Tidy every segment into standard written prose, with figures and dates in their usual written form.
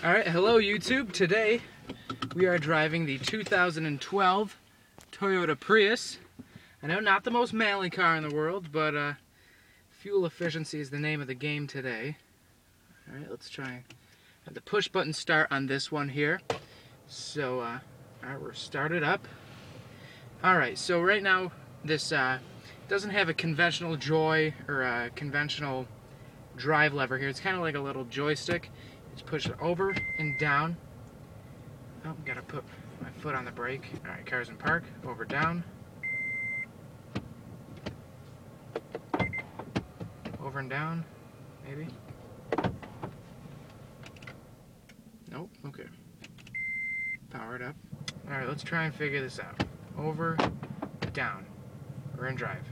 Alright, hello YouTube. Today we are driving the 2012 Toyota Prius. I know, not the most manly car in the world, but fuel efficiency is the name of the game today. Alright, let's try the push button start on this one here. So, alright, we're started up. Alright, so right now this doesn't have a conventional joy or a conventional drive lever here. It's kind of like a little joystick. Just push it over and down. Oh, gotta put my foot on the brake. Alright, cars in park. Over, down. Over and down, maybe. Nope, okay. Power it up. Alright, let's try and figure this out. Over, down. We're in drive.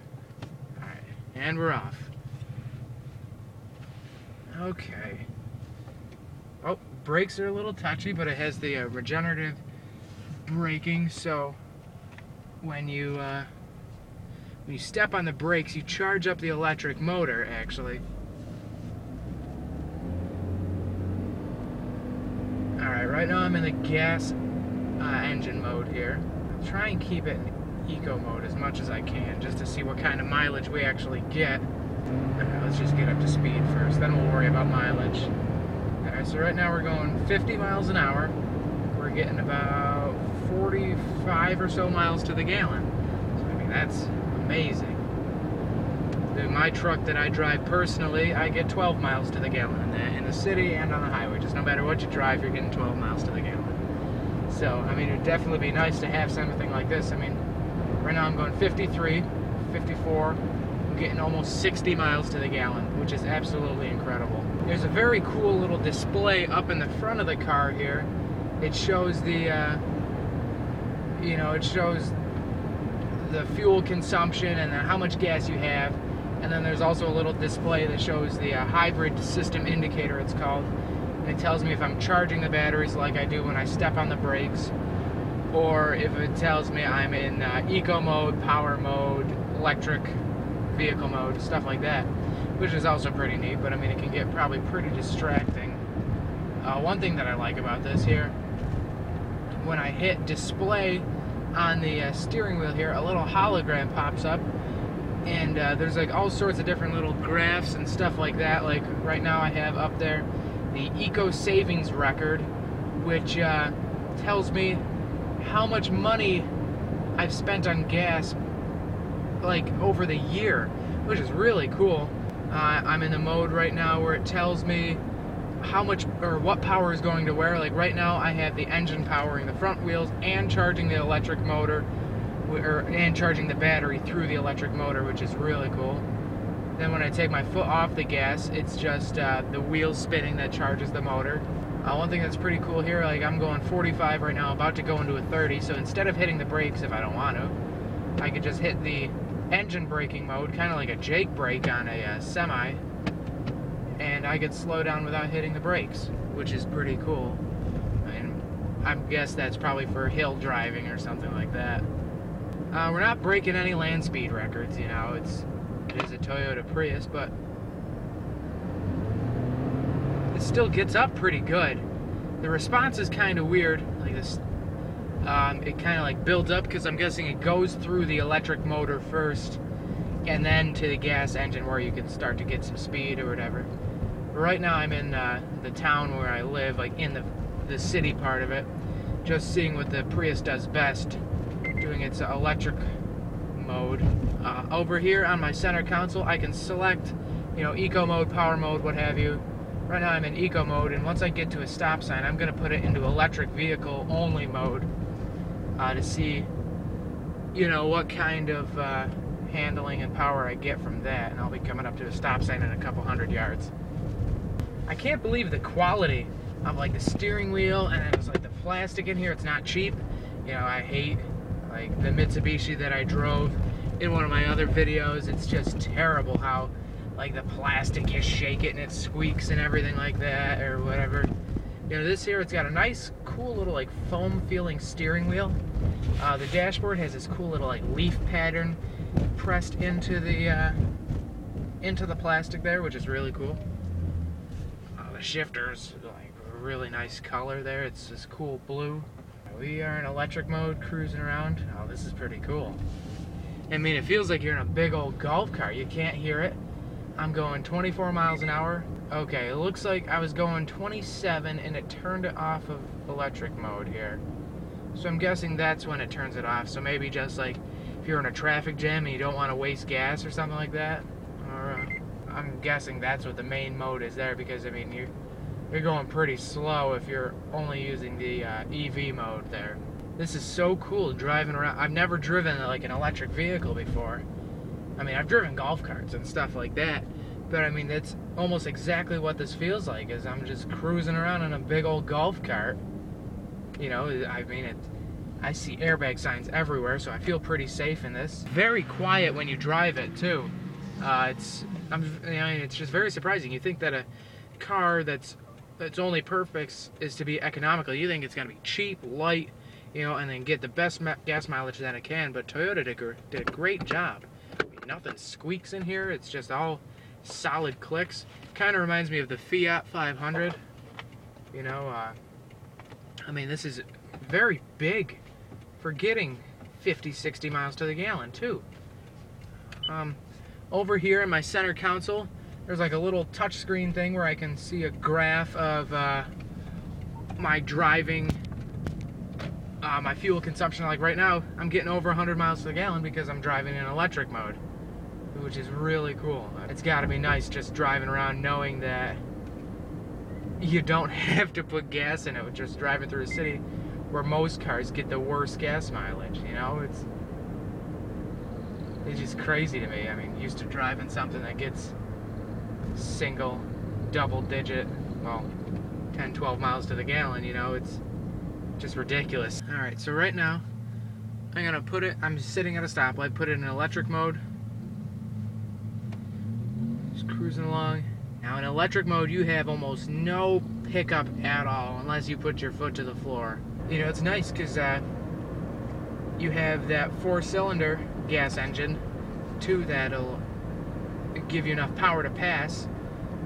Alright, and we're off. Okay. Oh, brakes are a little touchy, but it has the regenerative braking, so when you step on the brakes, you charge up the electric motor, actually. Alright, right now I'm in the gas engine mode here. I'll try and keep it in eco mode as much as I can, just to see what kind of mileage we actually get. Alright, let's just get up to speed first, then we'll worry about mileage. Alright, so right now we're going 50 miles an hour. We're getting about 45 or so miles to the gallon. So, I mean, that's amazing. In my truck that I drive personally, I get 12 miles to the gallon in the city and on the highway. Just no matter what you drive, you're getting 12 miles to the gallon. So, I mean, it would definitely be nice to have something like this. I mean, right now I'm going 53, 54. I'm getting almost 60 miles to the gallon, which is absolutely incredible. There's a very cool little display up in the front of the car here. It shows the, it shows the fuel consumption and how much gas you have. And then there's also a little display that shows the hybrid system indicator, it's called. And it tells me if I'm charging the batteries like I do when I step on the brakes, or if it tells me I'm in eco mode, power mode, electric vehicle mode, stuff like that, which is also pretty neat. But I mean, it can get probably pretty distracting. One thing that I like about this here, when I hit display on the steering wheel here, a little hologram pops up, and there's like all sorts of different little graphs and stuff like that. Like right now I have up there the eco savings record, which tells me how much money I've spent on gas like over the year, which is really cool. I'm in the mode right now where it tells me how much or what power is going to where. Like right now I have the engine powering the front wheels and charging the electric motor, and charging the battery through the electric motor, which is really cool. Then when I take my foot off the gas, it's just the wheels spinning that charges the motor. One thing that's pretty cool here, like I'm going 45 right now, about to go into a 30, so instead of hitting the brakes if I don't want to, I could just hit the engine braking mode, kind of like a Jake brake on a semi, and I could slow down without hitting the brakes, which is pretty cool. And I guess that's probably for hill driving or something like that. We're not breaking any land speed records, you know, it is a Toyota Prius, but it still gets up pretty good. The response is kind of weird, like this. It kind of like builds up, because I'm guessing it goes through the electric motor first and then to the gas engine where you can start to get some speed or whatever. But right now I'm in the town where I live, like in the city part of it, just seeing what the Prius does best, doing its electric mode. Over here on my center console I can select, eco mode, power mode, what have you. Right now I'm in eco mode, and once I get to a stop sign I'm going to put it into electric vehicle only mode to see what kind of handling and power I get from that, and I'll be coming up to a stop sign in a couple hundred yards. I can't believe the quality of like the steering wheel, and it's like the plastic in here. It's not cheap. I hate like the Mitsubishi that I drove in one of my other videos. It's just terrible how like the plastic, you shake it and it squeaks and everything like that or whatever. This here, it's got a nice cool little like foam feeling steering wheel. The dashboard has this cool little like leaf pattern pressed into the plastic there, which is really cool. of shifters, like a really nice color there. It's this cool blue. We are in electric mode, cruising around. Oh, this is pretty cool. I mean, it feels like you're in a big old golf cart. You can't hear it. I'm going 24 miles an hour. Okay, it looks like I was going 27 and it turned it off of electric mode here. So I'm guessing that's when it turns it off. So maybe just like if you're in a traffic jam and you don't want to waste gas or something like that. Or I'm guessing that's what the main mode is there, because I mean you're going pretty slow if you're only using the EV mode there. This is so cool driving around. I've never driven like an electric vehicle before. I mean, I've driven golf carts and stuff like that, but I mean, that's almost exactly what this feels like, is I'm just cruising around in a big old golf cart. You know, I mean, I see airbag signs everywhere, so I feel pretty safe in this. Very quiet when you drive it, too. It's just very surprising. You think that a car that's only purpose is to be economical. You think it's going to be cheap, light, you know, and then get the best gas mileage that it can, but Toyota did a great job. Nothing squeaks in here. It's just all solid clicks. Kind of reminds me of the Fiat 500. You know, I mean, this is very big for getting 50, 60 miles to the gallon, too. Over here in my center console, there's like a little touchscreen thing where I can see a graph of my driving, my fuel consumption. Like right now, I'm getting over 100 miles to the gallon because I'm driving in electric mode, which is really cool. It's got to be nice just driving around knowing that you don't have to put gas in it, just driving through a city where most cars get the worst gas mileage, you know? It's just crazy to me. I mean, used to driving something that gets single, double digit, well, 10, 12 miles to the gallon, you know? It's just ridiculous. All right, so right now, I'm sitting at a stoplight, put it in electric mode. Cruising along. Now in electric mode you have almost no pickup at all unless you put your foot to the floor. You know, it's nice because you have that 4-cylinder gas engine too that'll give you enough power to pass,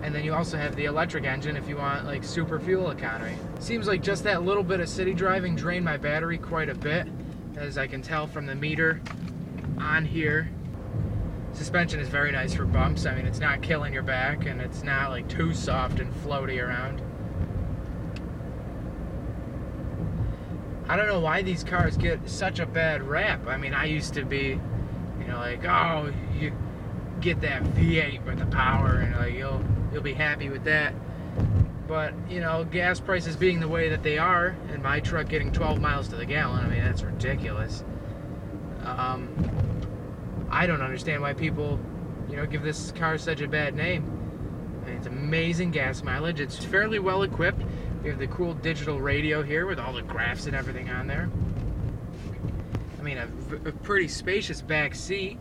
and then you also have the electric engine if you want like super fuel economy. Seems like just that little bit of city driving drained my battery quite a bit, as I can tell from the meter on here. Suspension is very nice for bumps. I mean, it's not killing your back, and it's not like too soft and floaty around. I don't know why these cars get such a bad rap. I mean, I used to be, you know, like, oh, you get that V8 with the power, and like you'll be happy with that. But you know, gas prices being the way that they are, and my truck getting 12 miles to the gallon, I mean, that's ridiculous. I don't understand why people, you know, give this car such a bad name. I mean, it's amazing gas mileage. It's fairly well equipped. We have the cool digital radio here with all the graphs and everything on there. I mean, a pretty spacious back seat.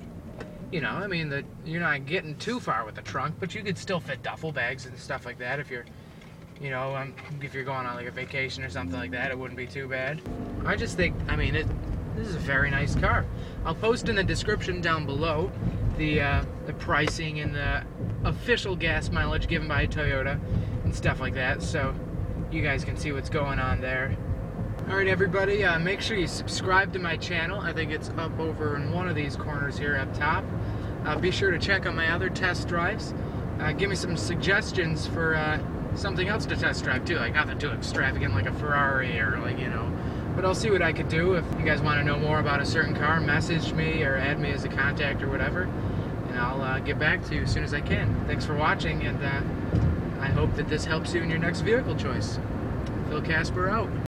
You know, I mean, you're not getting too far with the trunk, but you could still fit duffel bags and stuff like that if you're, you know, if you're going on like a vacation or something like that, it wouldn't be too bad. I just think, I mean, this is a very nice car. I'll post in the description down below the pricing and the official gas mileage given by Toyota and stuff like that, so you guys can see what's going on there. Alright everybody, make sure you subscribe to my channel. I think it's up over in one of these corners here up top. Be sure to check out my other test drives. Give me some suggestions for something else to test drive too, like nothing too extravagant like a Ferrari or like, you know. But I'll see what I could do. If you guys want to know more about a certain car, message me or add me as a contact or whatever, and I'll get back to you as soon as I can. Thanks for watching, and I hope that this helps you in your next vehicle choice. Phil Casper out.